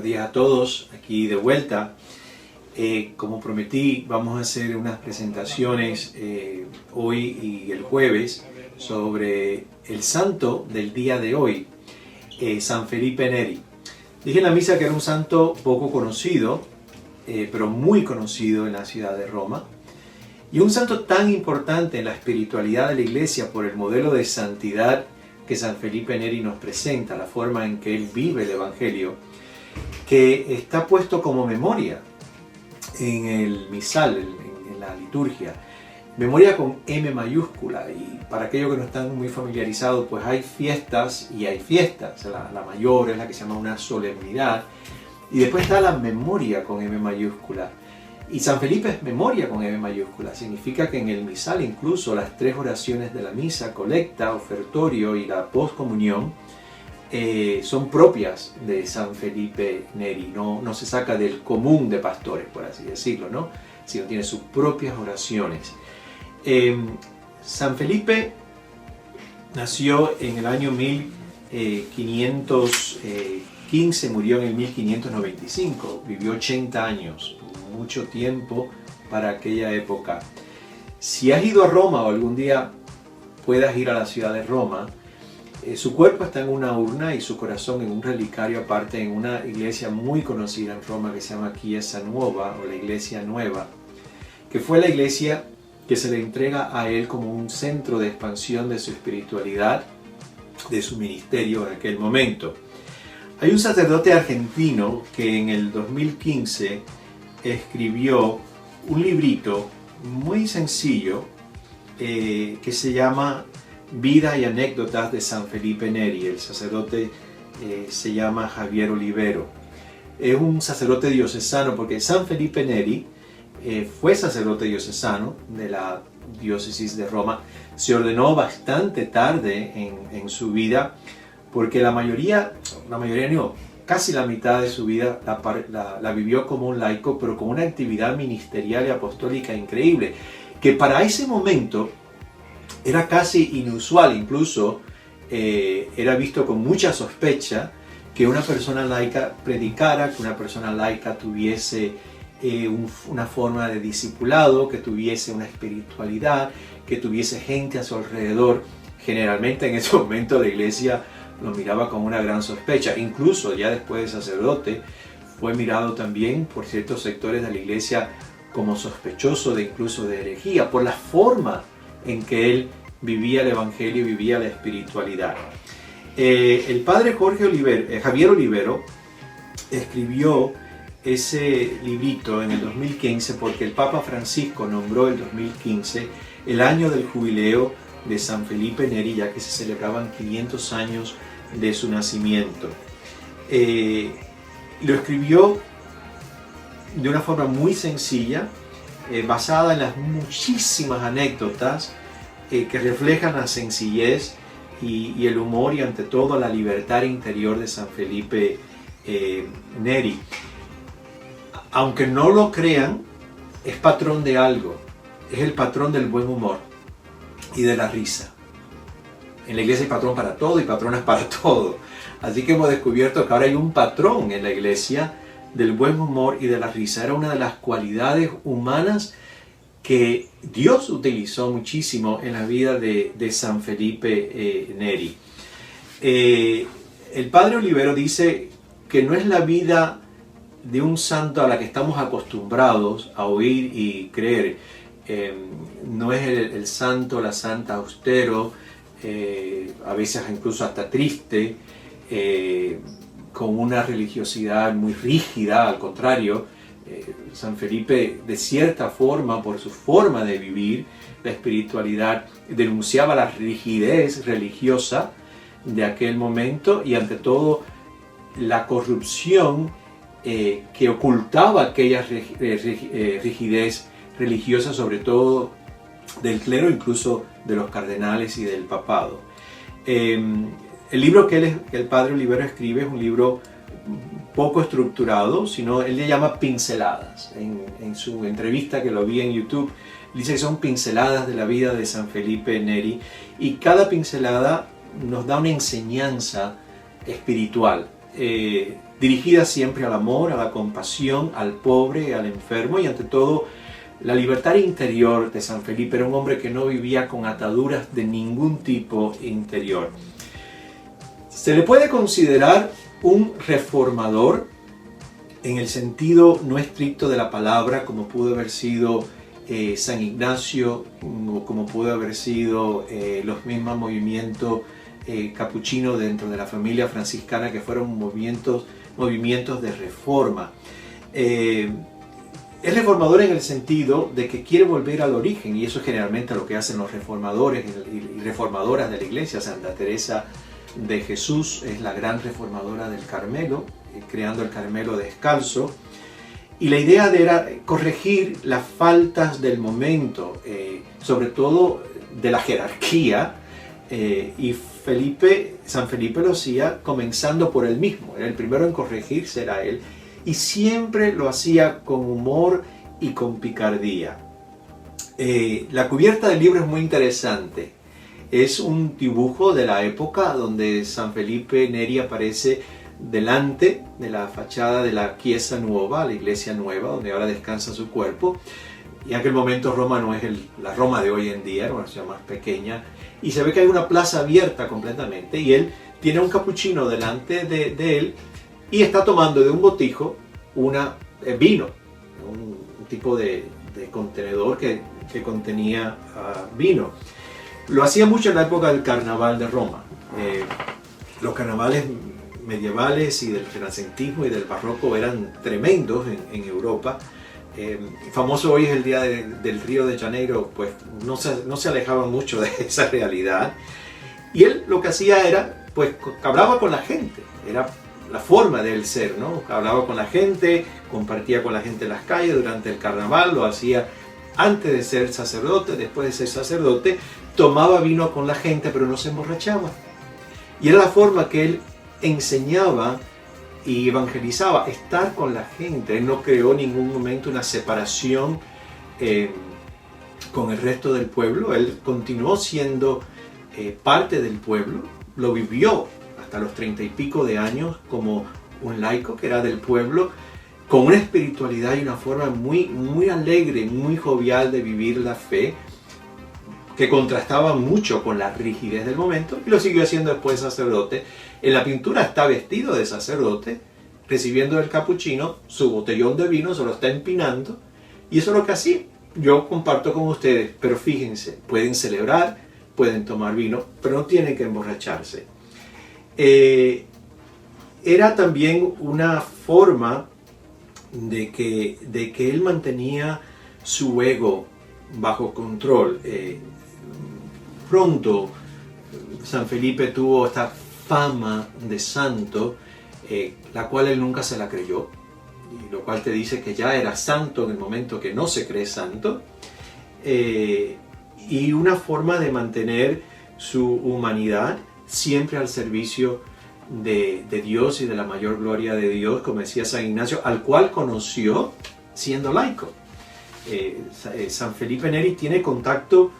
Buenos días a todos, aquí de vuelta. Como prometí, vamos a hacer unas presentaciones hoy y el jueves sobre el santo del día de hoy, San Felipe Neri. Dije en la misa que era un santo poco conocido, pero muy conocido en la ciudad de Roma, y un santo tan importante en la espiritualidad de la Iglesia por el modelo de santidad que San Felipe Neri nos presenta, la forma en que él vive el Evangelio, que está puesto como memoria en el misal, en la liturgia. Memoria con M mayúscula, y para aquellos que no están muy familiarizados, pues hay fiestas y hay fiestas. La mayor es la que se llama una solemnidad, y después está la memoria con M mayúscula. Y San Felipe es memoria con M mayúscula, significa que en el misal incluso las 3 oraciones de la misa, colecta, ofertorio y la postcomunión, son propias de San Felipe Neri, no se saca del común de pastores, por así decirlo, ¿no? Sino tiene sus propias oraciones. San Felipe nació en el año 1515, murió en el 1595, vivió 80 años, mucho tiempo para aquella época. Si has ido a Roma o algún día puedas ir a la ciudad de Roma, su cuerpo está en una urna y su corazón en un relicario aparte en una iglesia muy conocida en Roma que se llama Chiesa Nuova, o la Iglesia Nueva, que fue la iglesia que se le entrega a él como un centro de expansión de su espiritualidad, de su ministerio en aquel momento. Hay un sacerdote argentino que en el 2015 escribió un librito muy sencillo que se llama Vida y anécdotas de San Felipe Neri. El sacerdote se llama Javier Olivero. Es un sacerdote diocesano porque San Felipe Neri fue sacerdote diocesano de la diócesis de Roma. Se ordenó bastante tarde en su vida porque casi la mitad de su vida la vivió como un laico, pero con una actividad ministerial y apostólica increíble, que para ese momento era casi inusual. Incluso era visto con mucha sospecha que una persona laica predicara, que una persona laica tuviese una forma de discipulado, que tuviese una espiritualidad, que tuviese gente a su alrededor. Generalmente en ese momento la iglesia lo miraba con una gran sospecha. Incluso ya después de sacerdote fue mirado también por ciertos sectores de la iglesia como sospechoso incluso de herejía, por la forma en que él vivía el Evangelio y vivía la espiritualidad. El padre Javier Olivero escribió ese librito en el 2015 porque el Papa Francisco nombró el 2015 el año del jubileo de San Felipe Neri, ya que se celebraban 500 años de su nacimiento. Lo escribió de una forma muy sencilla, basada en las muchísimas anécdotas que reflejan la sencillez y el humor, y ante todo la libertad interior de San Felipe Neri. Aunque no lo crean, es patrón de algo, es el patrón del buen humor y de la risa. En la iglesia hay patrón para todo y patronas para todo. Así que hemos descubierto que ahora hay un patrón en la iglesia del buen humor y de la risa. Era una de las cualidades humanas que Dios utilizó muchísimo en la vida de San Felipe Neri. El padre Olivero dice que no es la vida de un santo a la que estamos acostumbrados a oír y creer. No es el santo, la santa austero, a veces incluso hasta triste, con una religiosidad muy rígida. Al contrario, San Felipe, de cierta forma, por su forma de vivir la espiritualidad, denunciaba la rigidez religiosa de aquel momento y ante todo la corrupción que ocultaba aquella rigidez religiosa, sobre todo del clero, incluso de los cardenales y del papado. El libro que el padre Olivero escribe es un libro poco estructurado, sino él le llama pinceladas. En su entrevista, que lo vi en YouTube, dice que son pinceladas de la vida de San Felipe Neri, y cada pincelada nos da una enseñanza espiritual. dirigida siempre al amor, a la compasión, al pobre, al enfermo y ante todo la libertad interior de San Felipe. Era un hombre que no vivía con ataduras de ningún tipo interior. Se le puede considerar un reformador en el sentido no estricto de la palabra, como pudo haber sido San Ignacio, o como pudo haber sido los mismos movimientos capuchinos dentro de la familia franciscana, que fueron movimientos de reforma. Es reformador en el sentido de que quiere volver al origen, y eso es generalmente lo que hacen los reformadores y reformadoras de la Iglesia. Santa Teresa de Jesús es la gran reformadora del Carmelo, creando el Carmelo descalzo, y la idea era corregir las faltas del momento, sobre todo de la jerarquía, y San Felipe lo hacía comenzando por él mismo. Era el primero en corregirse, era él, y siempre lo hacía con humor y con picardía. La cubierta del libro es muy interesante. Es un dibujo de la época donde San Felipe Neri aparece delante de la fachada de la Chiesa Nuova, la iglesia nueva, donde ahora descansa su cuerpo. Y en aquel momento Roma no es la Roma de hoy en día, era una ciudad más pequeña. Y se ve que hay una plaza abierta completamente y él tiene un capuchino delante de él y está tomando de un botijo vino, un tipo de contenedor que contenía vino. Lo hacía mucho en la época del carnaval de Roma. Los carnavales medievales y del renacentismo y del barroco eran tremendos en Europa. Famoso hoy es el día del Río de Janeiro, pues no se alejaba mucho de esa realidad. Y él lo que hacía era, pues hablaba con la gente, era la forma de él ser, ¿no? Hablaba con la gente, compartía con la gente en las calles durante el carnaval, lo hacía antes de ser sacerdote, después de ser sacerdote, tomaba vino con la gente, pero no se emborrachaba. Y era la forma que él enseñaba y evangelizaba, estar con la gente. Él no creó en ningún momento una separación con el resto del pueblo. Él continuó siendo parte del pueblo, lo vivió hasta los 30 y pico de años como un laico que era del pueblo, con una espiritualidad y una forma muy, muy alegre, muy jovial de vivir la fe, que contrastaba mucho con la rigidez del momento, y lo siguió haciendo después sacerdote. En la pintura está vestido de sacerdote, recibiendo del capuchino, su botellón de vino se lo está empinando, y eso es lo que hacía. Yo comparto con ustedes, pero fíjense, pueden celebrar, pueden tomar vino, pero no tienen que emborracharse. Era también una forma de que él mantenía su ego bajo control. Pronto San Felipe tuvo esta fama de santo, la cual él nunca se la creyó, y lo cual te dice que ya era santo en el momento que no se cree santo, y una forma de mantener su humanidad siempre al servicio de Dios y de la mayor gloria de Dios, como decía San Ignacio, al cual conoció siendo laico. San Felipe Neri tiene contacto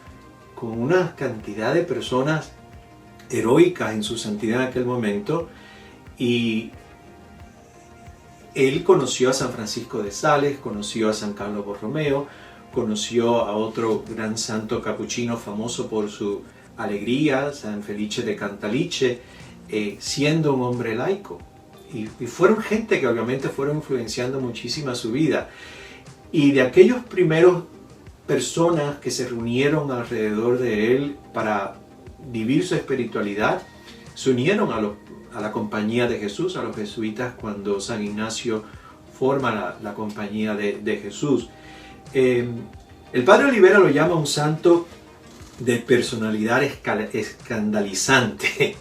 con una cantidad de personas heroicas en su santidad en aquel momento, y él conoció a San Francisco de Sales, conoció a San Carlos Borromeo, conoció a otro gran santo capuchino famoso por su alegría, San Felice de Cantalice, siendo un hombre laico. Y fueron gente que obviamente fueron influenciando muchísimo su vida. Y de aquellos primeros personas que se reunieron alrededor de él para vivir su espiritualidad, se unieron a la compañía de Jesús, a los jesuitas, cuando San Ignacio forma la compañía de Jesús. El padre Olivera lo llama un santo de personalidad escandalizante.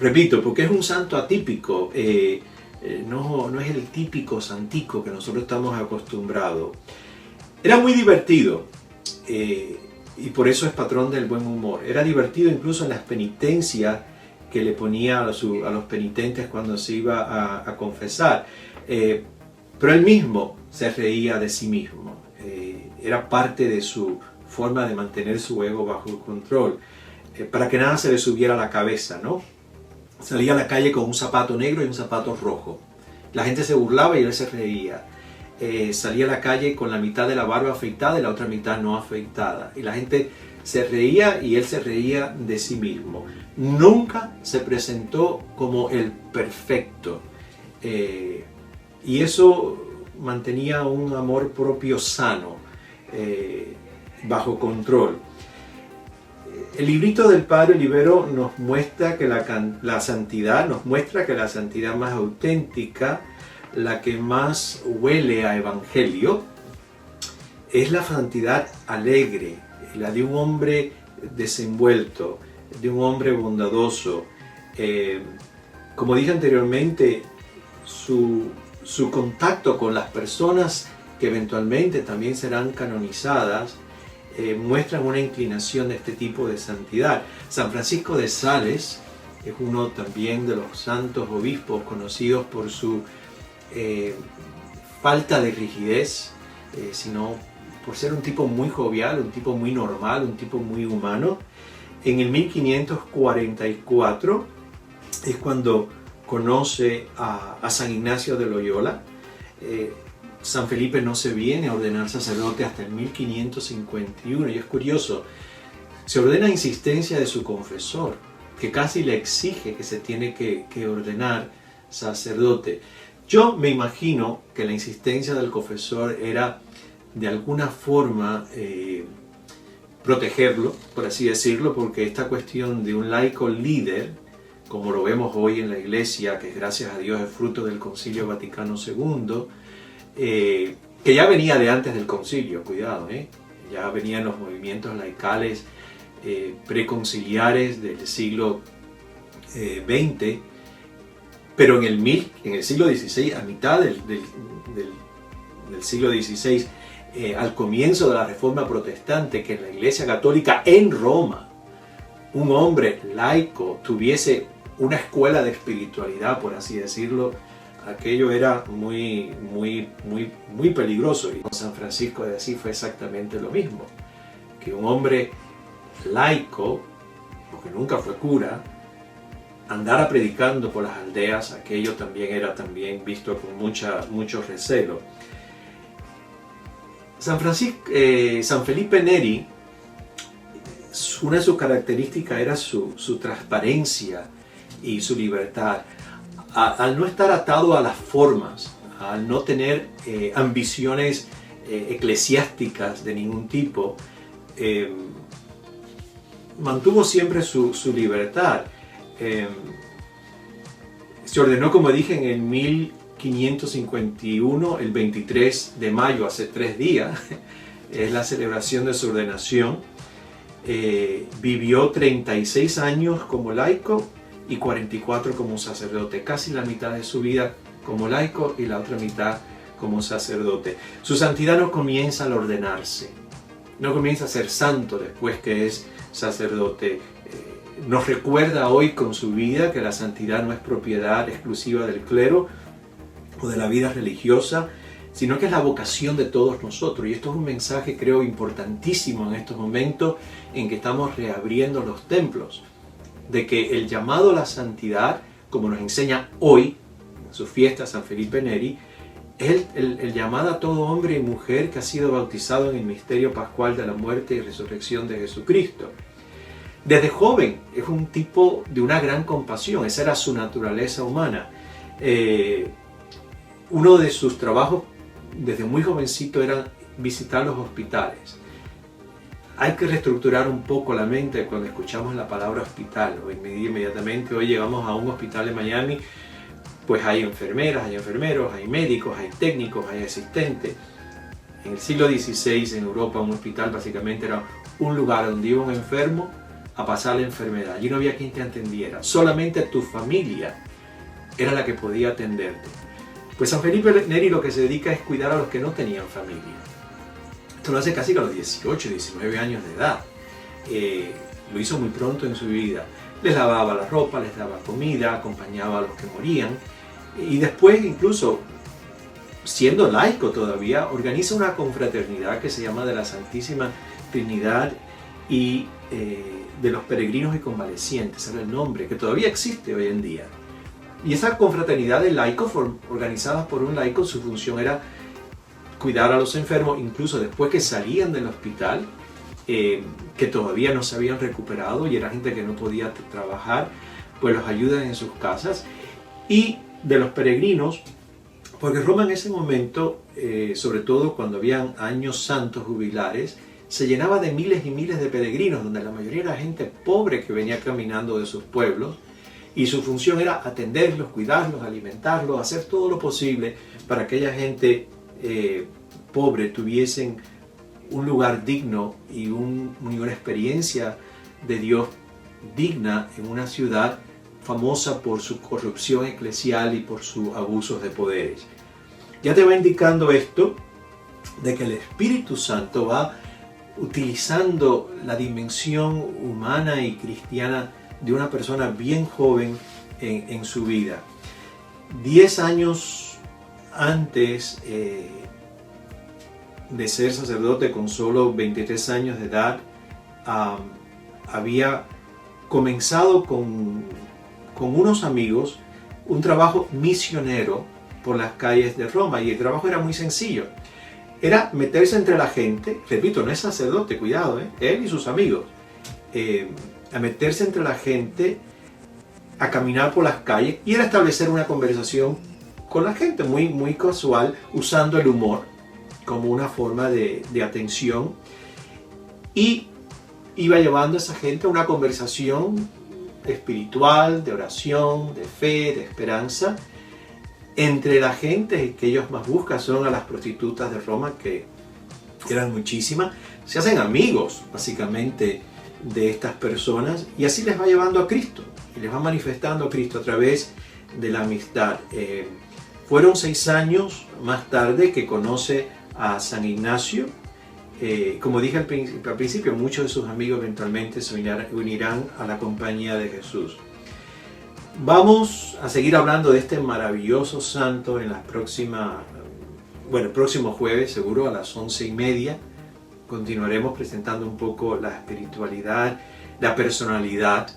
Repito, porque es un santo atípico, no es el típico santico que nosotros estamos acostumbrados. Era muy divertido, y por eso es patrón del buen humor. Era divertido incluso en las penitencias que le ponía a los penitentes cuando se iba a confesar. Pero él mismo se reía de sí mismo. Era parte de su forma de mantener su ego bajo control, para que nada se le subiera a la cabeza, ¿no? Salía a la calle con un zapato negro y un zapato rojo. La gente se burlaba y él se reía. Salía a la calle con la mitad de la barba afeitada y la otra mitad no afeitada. Y la gente se reía y él se reía de sí mismo. Nunca se presentó como el perfecto. Y eso mantenía un amor propio sano, bajo control. El librito del Padre Olivero nos muestra que la santidad más auténtica, la que más huele a evangelio, es la santidad alegre, la de un hombre desenvuelto, de un hombre bondadoso. Como dije anteriormente, su contacto con las personas que eventualmente también serán canonizadas muestran una inclinación de este tipo de santidad. San Francisco de Sales es uno también de los santos obispos conocidos por su falta de rigidez, sino por ser un tipo muy jovial, un tipo muy normal, un tipo muy humano. En el 1544 es cuando conoce a San Ignacio de Loyola. San Felipe no se viene a ordenar sacerdote hasta el 1551, y es curioso, se ordena a insistencia de su confesor, que casi le exige que se tiene que ordenar sacerdote. Yo me imagino que la insistencia del confesor era de alguna forma protegerlo, por así decirlo, porque esta cuestión de un laico líder, como lo vemos hoy en la Iglesia, que gracias a Dios es fruto del Concilio Vaticano II, que ya venía de antes del concilio, cuidado, ya venían los movimientos laicales preconciliares del siglo XX, pero en el siglo XVI, a mitad del siglo XVI, al comienzo de la Reforma Protestante, que en la Iglesia Católica en Roma, un hombre laico tuviese una escuela de espiritualidad, por así decirlo, aquello era muy peligroso. Y con San Francisco de Asís fue exactamente lo mismo, que un hombre laico, porque nunca fue cura, andara predicando por las aldeas, aquello también era visto con mucho recelo. San Felipe Neri, una de sus características era su transparencia y su libertad. Al no estar atado a las formas, al no tener ambiciones eclesiásticas de ningún tipo, mantuvo siempre su libertad. Se ordenó, como dije, en el 1551, el 23 de mayo, hace 3 días, es la celebración de su ordenación. Vivió 36 años como laico y 44 como sacerdote, casi la mitad de su vida como laico y la otra mitad como sacerdote. Su santidad no comienza al ordenarse, no comienza a ser santo después que es sacerdote. Nos recuerda hoy con su vida que la santidad no es propiedad exclusiva del clero o de la vida religiosa, sino que es la vocación de todos nosotros. Y esto es un mensaje, creo, importantísimo en estos momentos en que estamos reabriendo los templos, de que el llamado a la santidad, como nos enseña hoy en su fiesta San Felipe Neri, es el llamado a todo hombre y mujer que ha sido bautizado en el misterio pascual de la muerte y resurrección de Jesucristo. Desde joven es un tipo de una gran compasión, esa era su naturaleza humana. Uno de sus trabajos desde muy jovencito era visitar los hospitales. Hay que reestructurar un poco la mente cuando escuchamos la palabra hospital. Inmediatamente hoy llegamos a un hospital en Miami, pues hay enfermeras, hay enfermeros, hay médicos, hay técnicos, hay asistentes. En el siglo XVI en Europa un hospital básicamente era un lugar donde iba un enfermo a pasar la enfermedad. Allí no había quien te atendiera, solamente tu familia era la que podía atenderte. Pues San Felipe Neri lo que se dedica es cuidar a los que no tenían familia. Esto lo hace casi a los 18, 19 años de edad. Lo hizo muy pronto en su vida. Les lavaba la ropa, les daba comida, acompañaba a los que morían. Y después, incluso siendo laico todavía, organiza una confraternidad que se llama de la Santísima Trinidad y de los Peregrinos y Convalecientes, era el nombre, que todavía existe hoy en día. Y esa confraternidad de laicos, organizadas por un laico, su función era cuidar a los enfermos, incluso después que salían del hospital, que todavía no se habían recuperado y era gente que no podía trabajar, pues los ayudan en sus casas. Y de los peregrinos, porque Roma en ese momento, sobre todo cuando habían años santos jubilares, se llenaba de miles y miles de peregrinos, donde la mayoría era gente pobre que venía caminando de sus pueblos, y su función era atenderlos, cuidarlos, alimentarlos, hacer todo lo posible para que aquella gente pobre tuviesen un lugar digno y una experiencia de Dios digna en una ciudad famosa por su corrupción eclesial y por sus abusos de poderes. Ya te va indicando esto, de que el Espíritu Santo va utilizando la dimensión humana y cristiana de una persona bien joven en su vida. 10 años antes de ser sacerdote, con solo 23 años de edad, había comenzado con unos amigos un trabajo misionero por las calles de Roma, y el trabajo era muy sencillo. Era meterse entre la gente, repito, no es sacerdote, cuidado, él y sus amigos, a meterse entre la gente, a caminar por las calles, y era establecer una conversación con la gente muy, muy casual, usando el humor como una forma de atención, y iba llevando a esa gente a una conversación espiritual, de oración, de fe, de esperanza. Entre la gente que ellos más buscan son a las prostitutas de Roma, que eran muchísimas. Se hacen amigos, básicamente, de estas personas, y así les va llevando a Cristo, y les va manifestando a Cristo a través de la amistad. Fueron 6 años más tarde que conoce a San Ignacio. Como dije al principio, muchos de sus amigos eventualmente se unirán a la compañía de Jesús. Vamos a seguir hablando de este maravilloso santo en el próximo jueves, seguro a las 11:30. Continuaremos presentando un poco la espiritualidad, la personalidad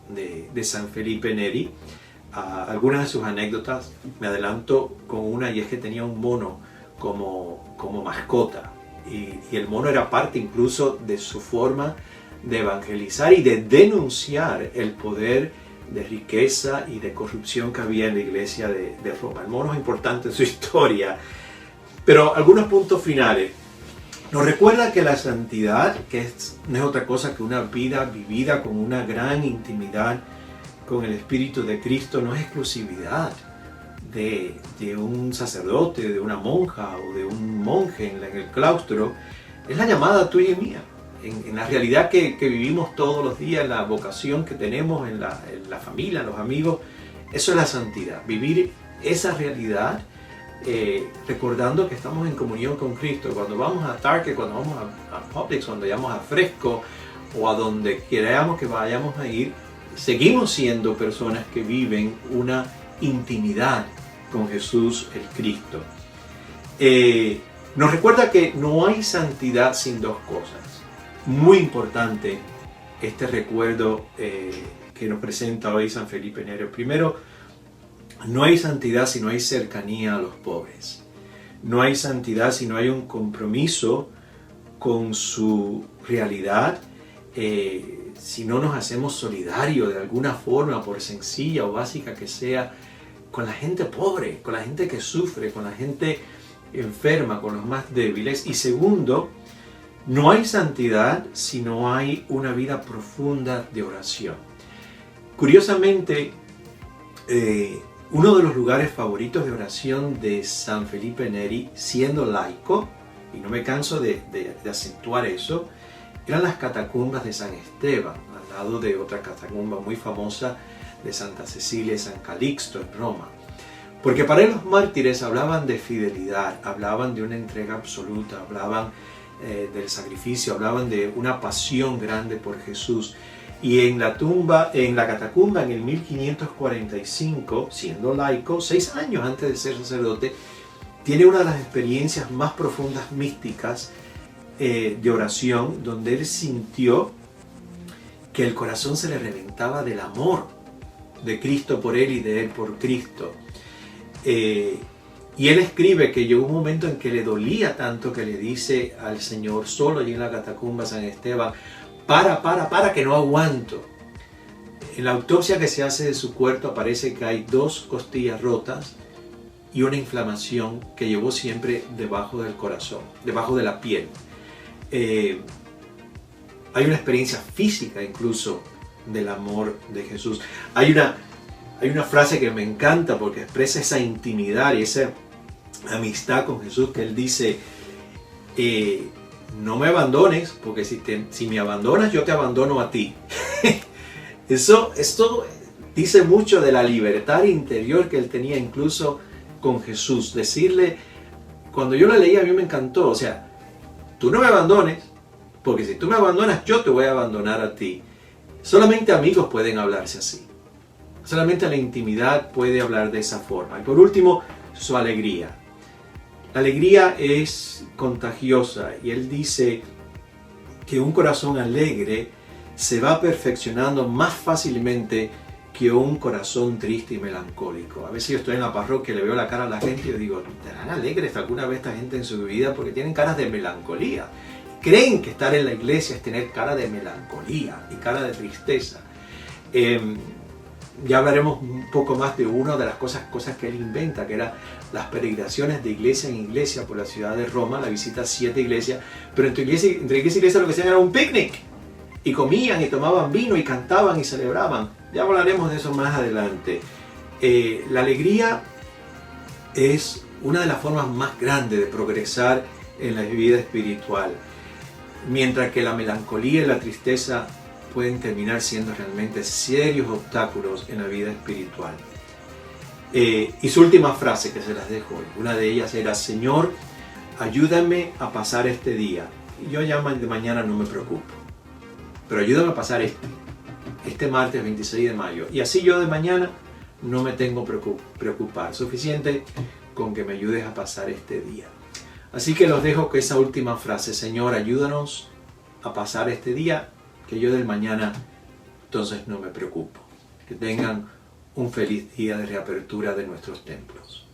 de San Felipe Neri. Algunas de sus anécdotas, me adelanto con una, y es que tenía un mono como mascota, y el mono era parte incluso de su forma de evangelizar y de denunciar el poder de riqueza y de corrupción que había en la iglesia de Roma. El mono es importante en su historia, pero algunos puntos finales. Nos recuerda que la santidad, no es otra cosa que una vida vivida con una gran intimidad con el Espíritu de Cristo, no es exclusividad de un sacerdote, de una monja o de un monje en el claustro. Es la llamada tuya y mía, en la realidad que vivimos todos los días, la vocación que tenemos en la familia, en los amigos. Eso es la santidad, vivir esa realidad, recordando que estamos en comunión con Cristo. Cuando vamos a Target, cuando vamos a Publix, cuando vayamos a Fresco o a donde queramos que vayamos a ir, seguimos siendo personas que viven una intimidad con Jesús el Cristo. Nos recuerda que no hay santidad sin dos cosas. Muy importante este recuerdo que nos presenta hoy San Felipe Neri. Primero, no hay santidad si no hay cercanía a los pobres. No hay santidad si no hay un compromiso con su realidad, si no nos hacemos solidarios de alguna forma, por sencilla o básica que sea, con la gente pobre, con la gente que sufre, con la gente enferma, con los más débiles. Y segundo, no hay santidad si no hay una vida profunda de oración. Curiosamente, uno de los lugares favoritos de oración de San Felipe Neri, siendo laico, y no me canso de acentuar eso, eran las catacumbas de San Esteban, al lado de otra catacumba muy famosa de Santa Cecilia y San Calixto en Roma. Porque para él los mártires hablaban de fidelidad, hablaban de una entrega absoluta, hablaban del sacrificio, hablaban de una pasión grande por Jesús. Y en la catacumba, en el 1545, siendo laico, 6 años antes de ser sacerdote, tiene una de las experiencias más profundas místicas de oración, donde él sintió que el corazón se le reventaba del amor de Cristo por él y de él por Cristo. Y él escribe que llegó un momento en que le dolía tanto que le dice al Señor, solo allí en la catacumba San Esteban, para, que no aguanto. En la autopsia que se hace de su cuerpo aparece que hay 2 costillas rotas y una inflamación que llevó siempre debajo del corazón, debajo de la piel. Hay una experiencia física incluso del amor de Jesús. Hay una frase que me encanta porque expresa esa intimidad y esa amistad con Jesús, que él dice, no me abandones, porque si me abandonas yo te abandono a ti. Esto dice mucho de la libertad interior que él tenía incluso con Jesús. Decirle, cuando yo la leí a mí me encantó, o sea, tú no me abandones, porque si tú me abandonas yo te voy a abandonar a ti. Solamente amigos pueden hablarse así. Solamente la intimidad puede hablar de esa forma. Y por último, su alegría. La alegría es contagiosa y él dice que un corazón alegre se va perfeccionando más fácilmente que un corazón triste y melancólico. A veces yo estoy en la parroquia y le veo la cara a la gente y yo digo, ¿estarán alegres alguna vez esta gente en su vida? Porque tienen caras de melancolía. Creen que estar en la iglesia es tener cara de melancolía y cara de tristeza. Ya hablaremos un poco más de una de las cosas que él inventa, que eran las peregrinaciones de iglesia en iglesia por la ciudad de Roma, la visita a 7 iglesias, pero entre iglesia y iglesia lo que hacían era un picnic, y comían y tomaban vino y cantaban y celebraban. Ya hablaremos de eso más adelante. La alegría es una de las formas más grandes de progresar en la vida espiritual, mientras que la melancolía y la tristeza pueden terminar siendo realmente serios obstáculos en la vida espiritual. Y su última frase que se las dejo hoy, una de ellas era, Señor, ayúdame a pasar este día. Y yo ya de mañana no me preocupo, pero ayúdame a pasar este martes 26 de mayo. Y así yo de mañana no me tengo preocupar. Suficiente con que me ayudes a pasar este día. Así que los dejo con esa última frase, Señor, ayúdanos a pasar este día, que yo del mañana entonces no me preocupo. Que tengan un feliz día de reapertura de nuestros templos.